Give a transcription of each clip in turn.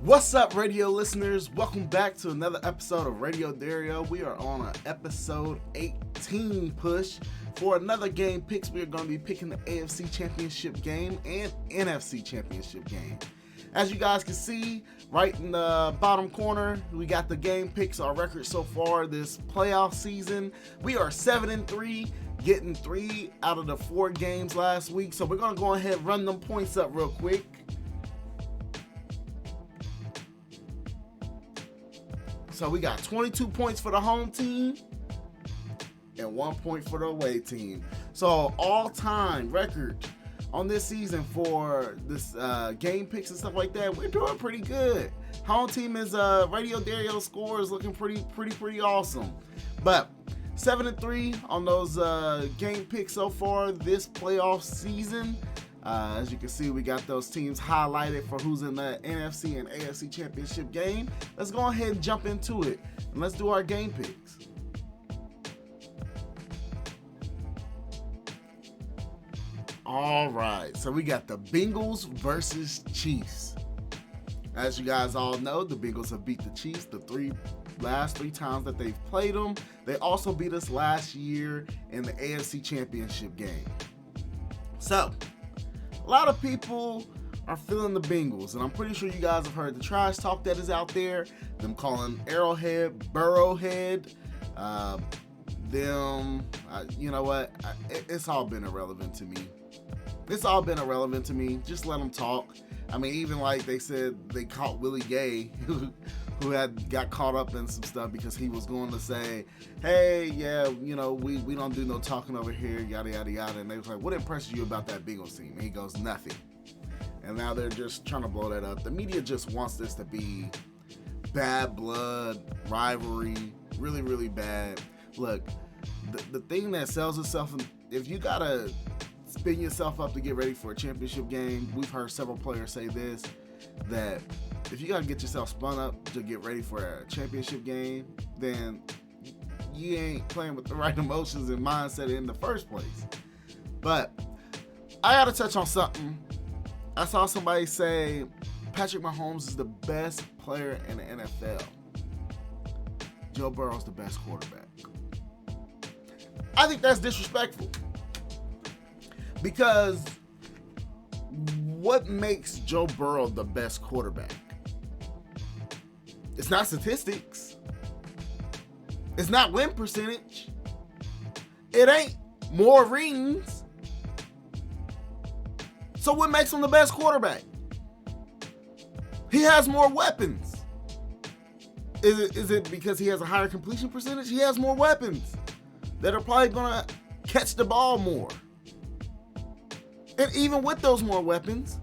What's up, radio listeners? Welcome back to another episode of Radio Dario. We are on an episode 18 push for another game picks. We are going to be picking the AFC Championship game and NFC Championship game. As you guys can see, right in the bottom corner, we got the game picks, our record so far this playoff season. We are 7-3, getting 3 out of the 4 games last week. So we're going to go ahead and run them points up real quick. So we got 22 points for the home team and 1 point for the away team. So all-time record on this season for this game picks and stuff like that, we're doing pretty good. Home team is Radio Dario score is looking pretty awesome. But 7-3 on those game picks so far this playoff season. As you can see, we got those teams highlighted for who's in the NFC and AFC Championship game. Let's go ahead and jump into it, and let's do our game picks. All right, so we got the Bengals versus Chiefs. As you guys all know, the Bengals have beat the Chiefs the last three times that they've played them. They also beat us last year in the AFC Championship game. So, a lot of people are feeling the Bengals, and I'm pretty sure you guys have heard the trash talk that is out there. Them calling Arrowhead, Burrowhead, you know what? It's all been irrelevant to me. Just let them talk. I mean, even like they said they caught Willie Gay, who got caught up in some stuff because he was going to say, hey, yeah, you know, we don't do no talking over here, yada, yada, yada. And they was like, what impresses you about that Bengals team? And he goes, nothing. And now they're just trying to blow that up. The media just wants this to be bad blood, rivalry, really, really bad. Look, the thing that sells itself, if you got to spin yourself up to get ready for a championship game, we've heard several players say this, that if you got to get yourself spun up to get ready for a championship game, then you ain't playing with the right emotions and mindset in the first place. But I got to touch on something. I saw somebody say Patrick Mahomes is the best player in the NFL. Joe Burrow's the best quarterback. I think that's disrespectful. Because what makes Joe Burrow the best quarterback? It's not statistics. It's not win percentage. It ain't more rings. So what makes him the best quarterback? He has more weapons. Is it because he has a higher completion percentage? He has more weapons that are probably going to catch the ball more. And even with those more weapons,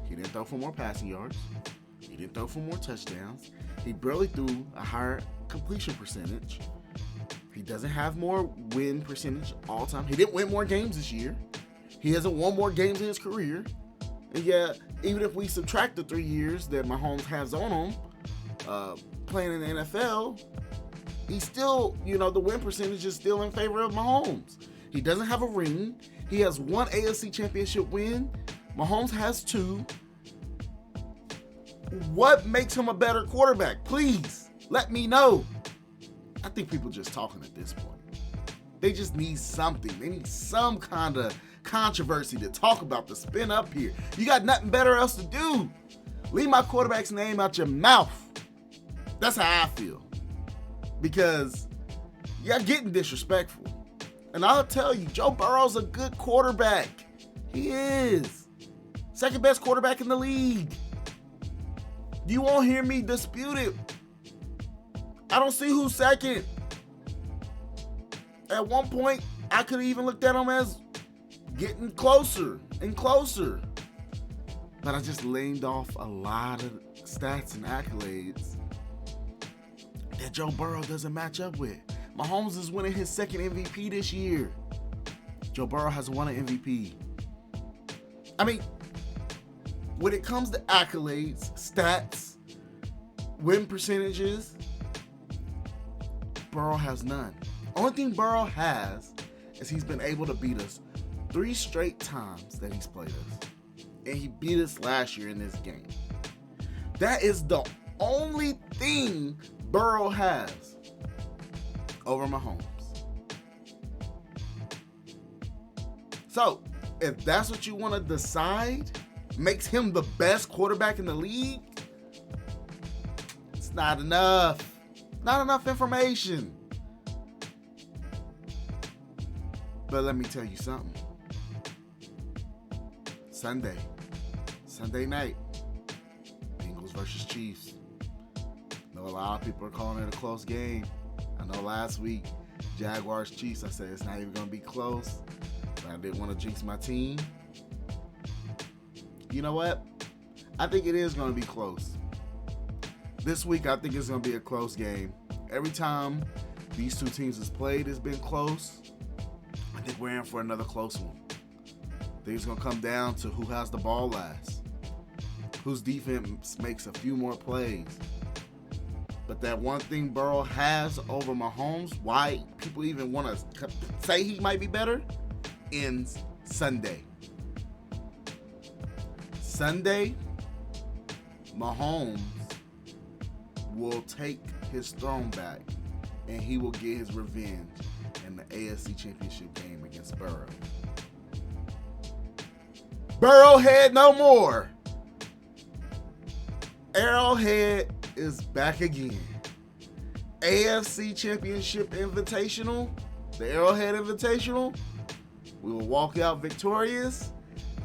he didn't throw for more passing yards. He didn't throw for more touchdowns. He barely threw a higher completion percentage. He doesn't have more win percentage all time. He didn't win more games this year. He hasn't won more games in his career. And yeah, even if we subtract the 3 years that Mahomes has on him, playing in the NFL, he's still, the win percentage is still in favor of Mahomes. He doesn't have a ring. He has 1 AFC Championship win. Mahomes has 2. What makes him a better quarterback? Please, let me know. I think people just talking at this point. They just need something. They need some kind of controversy to talk about, to spin up here. You got nothing better else to do. Leave my quarterback's name out your mouth. That's how I feel. Because you're getting disrespectful. And I'll tell you, Joe Burrow's a good quarterback. He is. Second best quarterback in the league. You won't hear me dispute it. I don't see who's second. At one point, I could have even looked at him as getting closer and closer. But I just leaned off a lot of stats and accolades that Joe Burrow doesn't match up with. Mahomes is winning his second MVP this year. Joe Burrow has won an MVP. I mean, when it comes to accolades, stats, win percentages, Burrow has none. Only thing Burrow has is he's been able to beat us 3 straight times that he's played us. And he beat us last year in this game. That is the only thing Burrow has over Mahomes. So, if that's what you want to decide, makes him the best quarterback in the league, it's not enough. Not enough information. But let me tell you something. Sunday night, Bengals versus Chiefs. I know a lot of people are calling it a close game. I know last week, Jaguars Chiefs, I said it's not even going to be close. But I didn't want to jinx my team. You know what? I think it is going to be close. This week, I think it's going to be a close game. Every time these two teams has played, it's been close. I think we're in for another close one. I think it's going to come down to who has the ball last, whose defense makes a few more plays. But that one thing Burrow has over Mahomes, why people even want to say he might be better, ends Sunday. Sunday, Mahomes will take his throne back and he will get his revenge in the AFC Championship game against Burrow. Burrowhead no more. Arrowhead is back again. AFC Championship Invitational, the Arrowhead Invitational, we will walk out victorious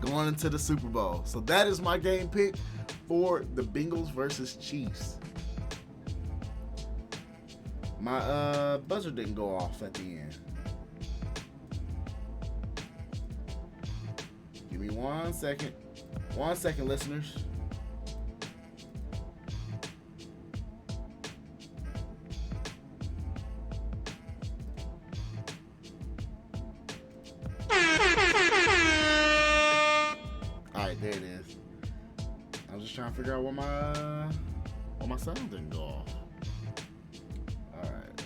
going into the Super Bowl. So that is my game pick for the Bengals versus Chiefs. My buzzer didn't go off at the end. Give me 1 second. 1 second, listeners. Alright, there it is. I was just trying to figure out why my sound didn't go off. Alright.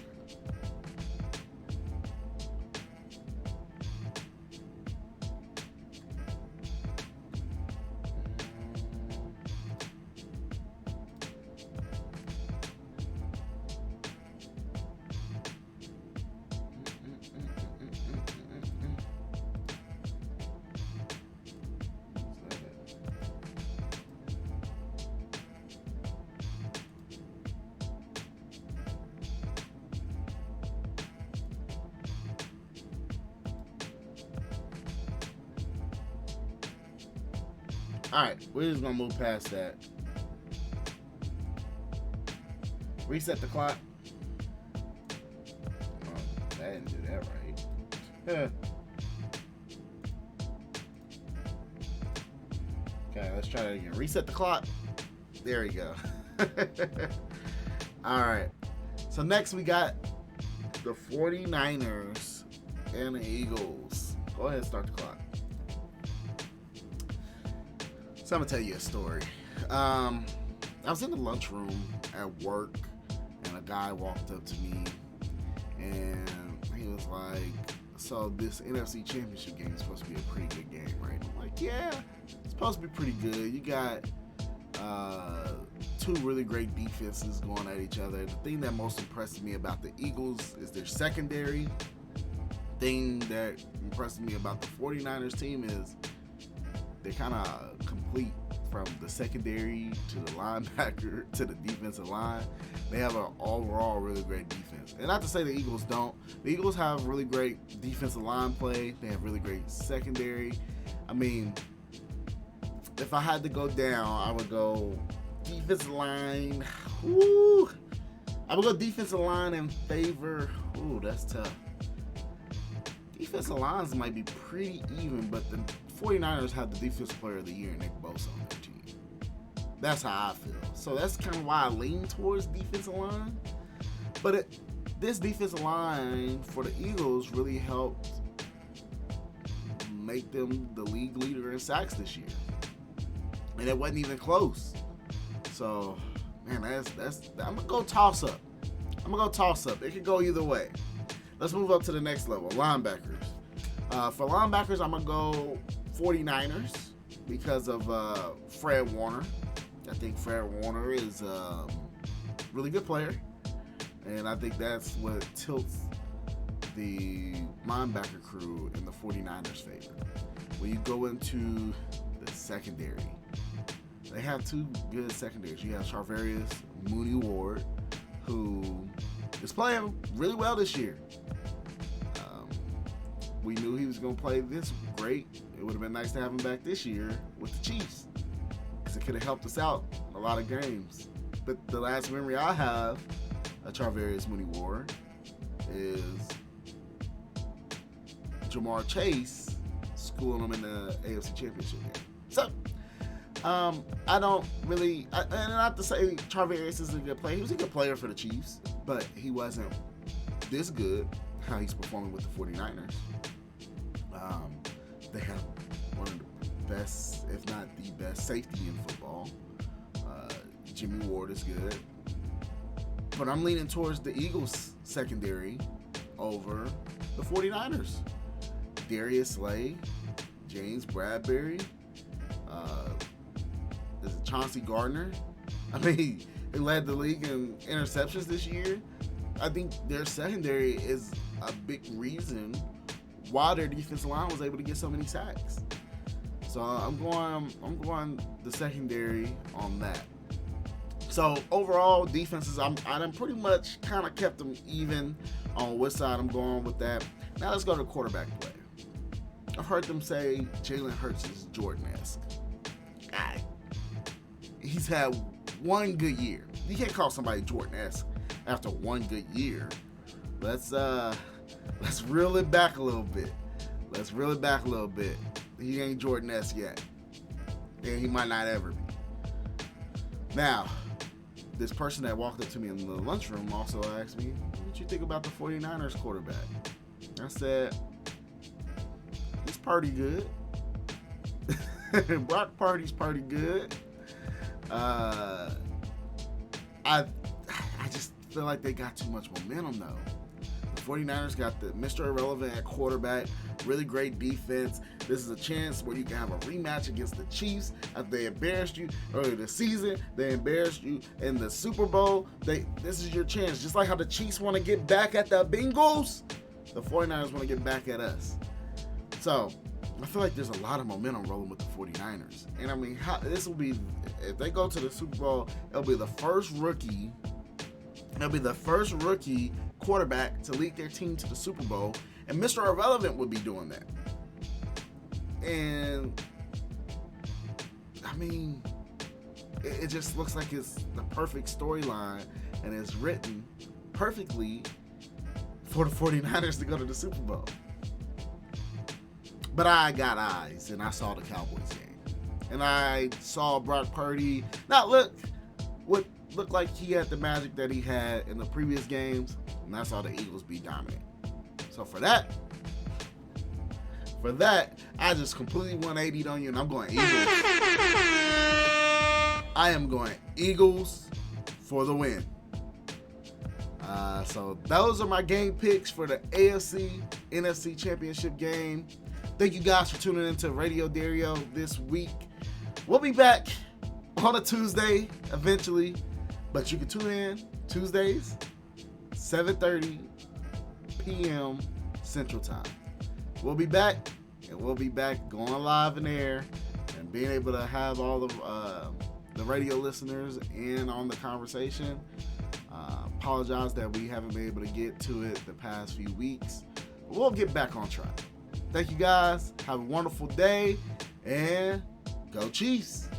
Alright, we're just gonna move past that. Reset the clock. Oh, I didn't do that right. Okay, let's try that again. Reset the clock. There we go. Alright. So next we got the 49ers and the Eagles. Go ahead and start the clock. So I'm gonna tell you a story. I was in the lunchroom at work, and a guy walked up to me, and he was like, "So this NFC Championship game is supposed to be a pretty good game, right?" I'm like, "Yeah, it's supposed to be pretty good. You got two really great defenses going at each other. The thing that most impressed me about the Eagles is their secondary. The thing that impressed me about the 49ers team is they're kind of complete from the secondary to the linebacker to the defensive line. They have an overall really great defense. And not to say the Eagles don't. The Eagles have really great defensive line play. They have really great secondary. I mean, if I had to go down, I would go defensive line. Ooh. I would go defensive line in favor. Ooh, that's tough. Defensive lines might be pretty even, but the 49ers have the defensive player of the year, Nick Bosa, on their team. That's how I feel. So that's kind of why I lean towards defensive line. But this defensive line for the Eagles really helped make them the league leader in sacks this year. And it wasn't even close. So, man, that's I'm going to go toss up. It could go either way. Let's move up to the next level, linebackers. For linebackers, I'm going to go 49ers because of Fred Warner. I think Fred Warner is a really good player, and I think that's what tilts the linebacker crew in the 49ers' favor. When you go into the secondary, they have two good secondaries. You have Charvarius Mooney Ward, who is playing really well this year. We knew he was going to play this great. It would have been nice to have him back this year with the Chiefs, because it could have helped us out a lot of games. But the last memory I have of Charvarius Mooney Ward is Jamar Chase schooling him in the AFC Championship game. So, I don't really, and not to say Charvarius is a good player. He was a good player for the Chiefs, but he wasn't this good how he's performing with the 49ers. They have one of the best, if not the best, safety in football. Jimmy Ward is good. But I'm leaning towards the Eagles secondary over the 49ers. Darius Slay, James Bradbury, is it Chauncey Gardner? I mean, they led the league in interceptions this year. I think their secondary is a big reason why their defensive line was able to get so many sacks. So I'm going the secondary on that. So overall defenses, I done pretty much kind of kept them even on which side I'm going with that. Now let's go to quarterback play. I've heard them say Jalen Hurts is Jordan-esque. He's had one good year. You can't call somebody Jordan-esque after one good year. Let's reel it back a little bit. He ain't Jordan-esque yet. And he might not ever be. Now, this person that walked up to me in the lunchroom also asked me, what you think about the 49ers quarterback? I said, he's pretty good. Brock Purdy's pretty good. I just feel like they got too much momentum though. The 49ers got the Mr. Irrelevant at quarterback, really great defense. This is a chance where you can have a rematch against the Chiefs after they embarrassed you earlier this season. They embarrassed you in the Super Bowl. This is your chance. Just like how the Chiefs want to get back at the Bengals, the 49ers want to get back at us. So I feel like there's a lot of momentum rolling with the 49ers. And I mean, this will be, if they go to the Super Bowl, it'll be the first rookie quarterback to lead their team to the Super Bowl. And Mr. Irrelevant would be doing that. And I mean, it just looks like it's the perfect storyline, and it's written perfectly for the 49ers to go to the Super Bowl. But I got eyes, and I saw the Cowboys game. And I saw Brock Purdy not look like he had the magic that he had in the previous games, and I saw the Eagles be dominant. So for that, I just completely 180'd on you, and I'm going Eagles. I am going Eagles for the win. So those are my game picks for the AFC NFC Championship game. Thank you guys for tuning into Radio Dario this week. We'll be back on a Tuesday eventually, but you can tune in Tuesdays, 7:30 p.m. Central Time. We'll be back, and we'll be back going live in air and being able to have all of the radio listeners in on the conversation. Apologize that we haven't been able to get to it the past few weeks. But we'll get back on track. Thank you guys. Have a wonderful day, and go Chiefs.